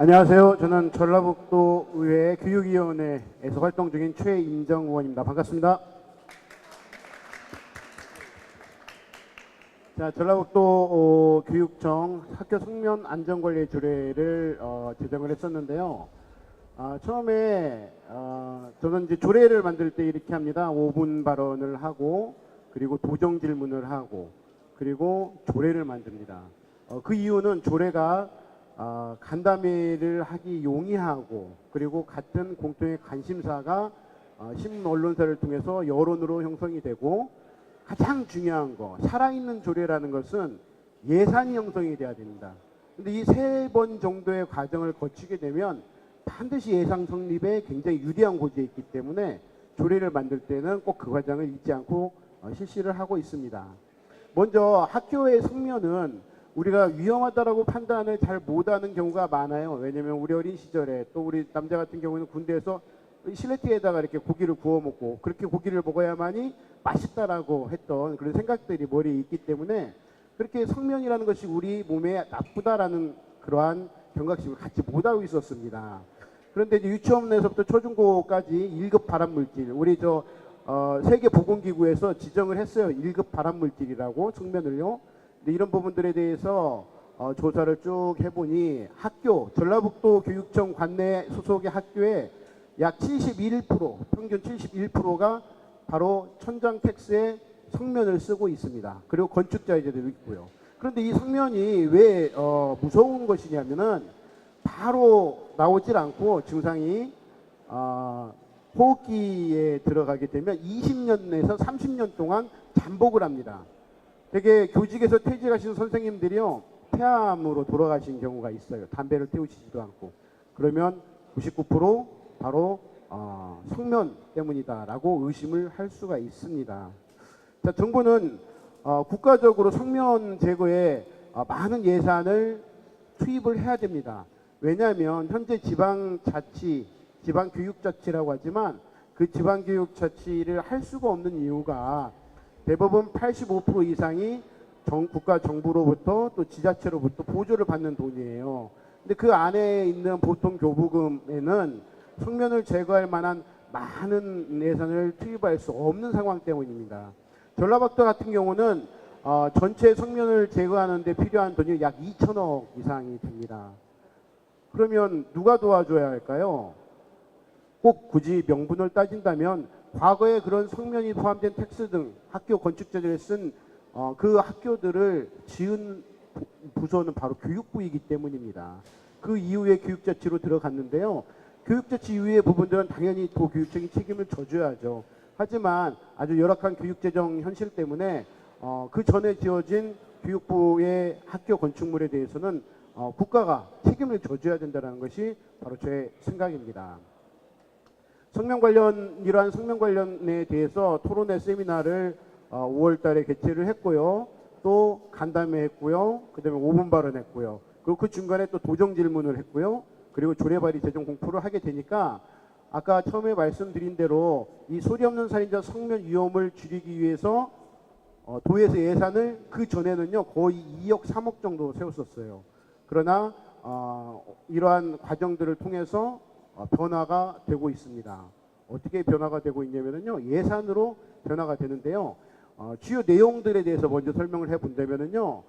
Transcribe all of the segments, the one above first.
안녕하세요. 저는 전라북도 의회 교육위원회에서 활동 중인 최임정 의원입니다. 반갑습니다. 자, 전라북도 교육청 학교 성면 안전관리 조례를 제정을 했었는데요. 처음에 저는 이제 조례를 만들 때 이렇게 합니다. 5분 발언을 하고, 그리고 도정 질문을 하고, 그리고 조례를 만듭니다. 그 이유는 조례가 간담회를 하기 용이하고, 그리고 같은 공통의 관심사가 신문 언론사를 통해서 여론으로 형성이 되고, 가장 중요한 거, 살아있는 조례라는 것은 예산이 형성이 돼야 됩니다. 근데 이 3번 정도의 과정을 거치게 되면 반드시 예산 성립에 굉장히 유리한 고지에 있기 때문에 조례를 만들 때는 꼭 그 과정을 잊지 않고 실시를 하고 있습니다. 먼저 학교의 성면은 우리가 위험하다라고 판단을 잘 못하는 경우가 많아요. 왜냐면 우리 어린 시절에, 또 우리 남자 같은 경우는 군대에서 실내티에다가 이렇게 고기를 구워 먹고, 그렇게 고기를 먹어야만이 맛있다라고 했던 그런 생각들이 머리에 있기 때문에 그렇게 성면이라는 것이 우리 몸에 나쁘다라는 그러한 경각심을 갖지 못하고 있었습니다. 그런데 이제 유치원에서부터 초중고까지 1급 발암물질, 우리 세계보건기구에서 지정을 했어요. 1급 발암물질이라고, 성면을요. 근데 이런 부분들에 대해서 조사를 쭉 해보니 전라북도 교육청 관내 소속의 학교에 약 71%, 평균 71%가 바로 천장 텍스에 성면을 쓰고 있습니다. 그리고 건축자재도 있고요. 그런데 이 성면이 왜 무서운 것이냐면은 바로 나오질 않고 증상이 호흡기에 들어가게 되면 20년에서 30년 동안 잠복을 합니다. 되게 교직에서 퇴직하신 선생님들이요, 폐암으로 돌아가신 경우가 있어요. 담배를 태우시지도 않고. 그러면 99% 바로 성면 때문이다라고 의심을 할 수가 있습니다. 자, 정부는 국가적으로 성면 제거에 많은 예산을 투입을 해야 됩니다. 왜냐하면 현재 지방자치, 지방교육자치라고 하지만 그 지방교육자치를 할 수가 없는 이유가 대부분 85% 이상이 국가 정부로부터 또 지자체로부터 보조를 받는 돈이에요. 근데 그 안에 있는 보통 교부금에는 성면을 제거할 만한 많은 예산을 투입할 수 없는 상황 때문입니다. 전라북도 같은 경우는 전체 성면을 제거하는 데 필요한 돈이 약 2천억 이상이 됩니다. 그러면 누가 도와줘야 할까요? 꼭 굳이 명분을 따진다면 과거에 그런 성면이 포함된 텍스 등 학교 건축자재를 쓴 그 학교들을 지은 부서는 바로 교육부이기 때문입니다. 그 이후에 교육자치로 들어갔는데요. 교육자치 이후의 부분들은 당연히 도교육청이 책임을 져줘야죠. 하지만 아주 열악한 교육재정 현실 때문에 그 전에 지어진 교육부의 학교 건축물에 대해서는 국가가 책임을 져줘야 된다는 것이 바로 제 생각입니다. 이러한 성면 관련에 대해서 토론회 세미나를 5월 달에 개최를 했고요. 또 간담회 했고요. 그 다음에 5분 발언했고요. 그리고 그 중간에 또 도정 질문을 했고요. 그리고 조례 발의 제정 공포를 하게 되니까 아까 처음에 말씀드린 대로 이 소리 없는 살인자 성면 위험을 줄이기 위해서 도에서 예산을 그 전에는요 거의 2억 3억 정도 세웠었어요. 그러나 이러한 과정들을 통해서 변화가 되고 있습니다. 어떻게 변화가 되고 있냐면요, 예산으로 변화가 되는데요. 주요 내용들에 대해서 먼저 설명을 해본다면요,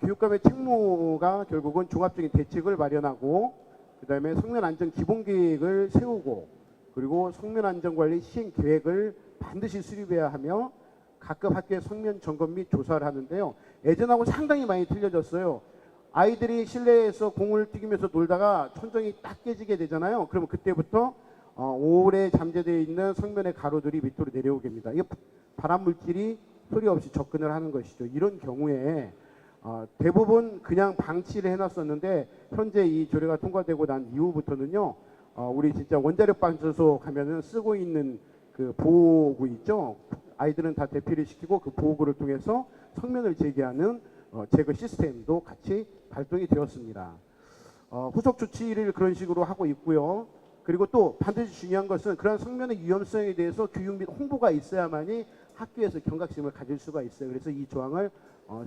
교육감의 책무가 결국은 종합적인 대책을 마련하고, 그 다음에 성면 안전 기본 계획을 세우고, 그리고 성면 안전 관리 시행 계획을 반드시 수립해야 하며, 각급 학교의 성면 점검 및 조사를 하는데요. 예전하고 상당히 많이 틀려졌어요. 아이들이 실내에서 공을 튀기면서 놀다가 천정이 딱 깨지게 되잖아요. 그러면 그때부터 오래 잠재되어 있는 성면의 가루들이 밑으로 내려오게 됩니다. 이게 발암물질이 소리 없이 접근을 하는 것이죠. 이런 경우에 대부분 그냥 방치를 해놨었는데 현재 이 조례가 통과되고 난 이후부터는요. 우리 진짜 원자력 발전소 가면은 쓰고 있는 그 보호구 있죠. 아이들은 다 대피를 시키고 그 보호구를 통해서 성면을 제거하는 제거 시스템도 같이 발동이 되었습니다. 후속 조치를 그런 식으로 하고 있고요. 그리고 또 반드시 중요한 것은 그런 성면의 위험성에 대해서 교육 및 홍보가 있어야만이 학교에서 경각심을 가질 수가 있어요. 그래서 이 조항을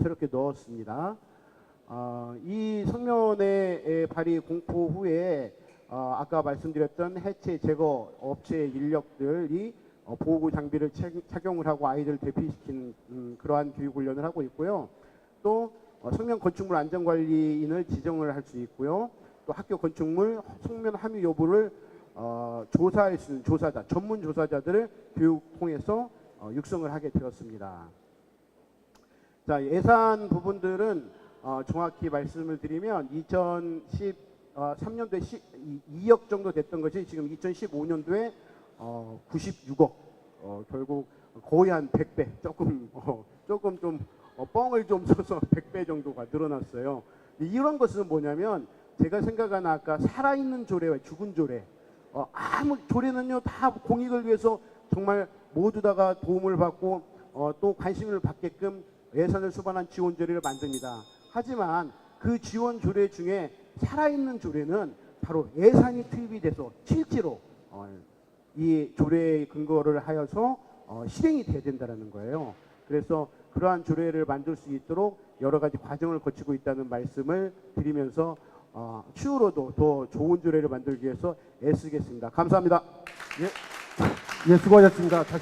새롭게 넣었습니다. 이 성면의 발의 공포 후에 아까 말씀드렸던 해체 제거 업체 인력들이 보호구 장비를 착용을 하고 아이들을 대피시키는 그러한 교육 훈련을 하고 있고요. 또 성면 건축물 안전관리인을 지정을 할 수 있고요. 또 학교 건축물 성면 함유 여부를 조사할 수 있는 조사자, 전문 조사자들을 교육 통해서 육성을 하게 되었습니다. 자, 예산 부분들은 정확히 말씀을 드리면 2013년도에 2억 정도 됐던 것이 지금 2015년도에 96억, 결국 거의 한 100배, 조금 좀 뻥을 좀 써서 100배 정도가 늘어났어요. 이런 것은 뭐냐면 제가 생각하는 아까 살아있는 조례와 죽은 조례, 아무 조례는요 다 공익을 위해서 정말 모두 다가 도움을 받고 또 관심을 받게끔 예산을 수반한 지원 조례를 만듭니다. 하지만 그 지원 조례 중에 살아있는 조례는 바로 예산이 투입이 돼서 실제로 이 조례의 근거를 하여서 실행이 돼야 된다는 거예요. 그래서 그러한 조례를 만들 수 있도록 여러 가지 과정을 거치고 있다는 말씀을 드리면서 추후로도 더 좋은 조례를 만들기 위해서 애쓰겠습니다. 감사합니다. 예, 수고하셨습니다. 다시